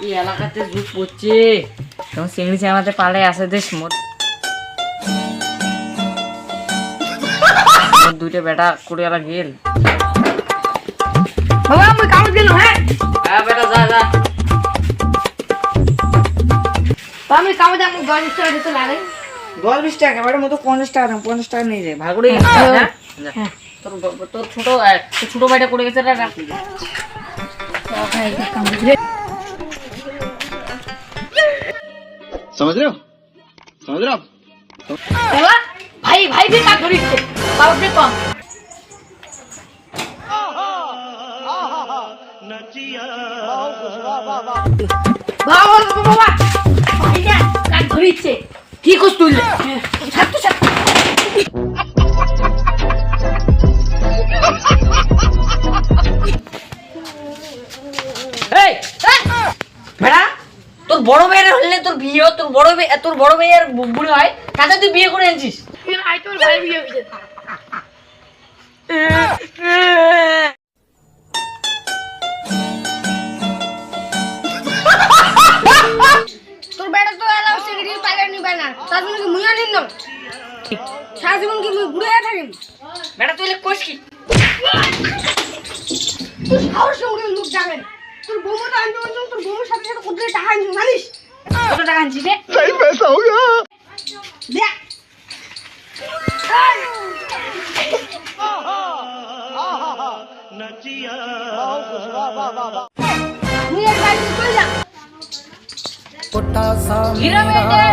এই এলাকাতে যুগ পড়ছে তখন চিংড়ি চামাতে পালে আসে দেশ মোট দুইটা বেটা কুড়িয়ালা গেল বাবা আমি কামড় গেল হ্যাঁ বেটা যা যা আমি কামড় যাবো 10 টাকা দিতে লাগে 10-20 টাকা বেটা মতো 50 টাকা দাম 50 টাকা নিয়ে যায় ভাগ করে হ্যাঁ তোর ছোট ভাইটা করে গেছে রে ভাই কামড় রে समझ रहे हो বাবা ভাই ভাই भी কাট ধরিছে বাবা কে কম বাবা বাবা ভাই না কাট ধরিছে কি কস তুই ছাড় ছাড় এই বেটা তোর বড় মেয়ের হলে তোর বিয়ে তোর বড় মেয়ের বুড়ি হয় কাজে তুই বিয়ে করে আনছিস আই তোর ভাই বিয়ে হইছে তোর বেটা তো এলাও সিগারেট পাইলে নিবে না তার জন্য কি মুইয়া নিন না সারা জীবন কি মুই বুড়ে থাকিম বেটা তুই কোস কি তুই খাওয়ার সঙ্গে লোক যাবেন তোর বউমা তো আনতে বলছো তোর বউমার সাথে সাথে কত টাকা আনছো জানিস কত টাকা আনছিস রে सही पैसा होगा দেখ মুই এক বাইরে চলে যা हीरा बेटे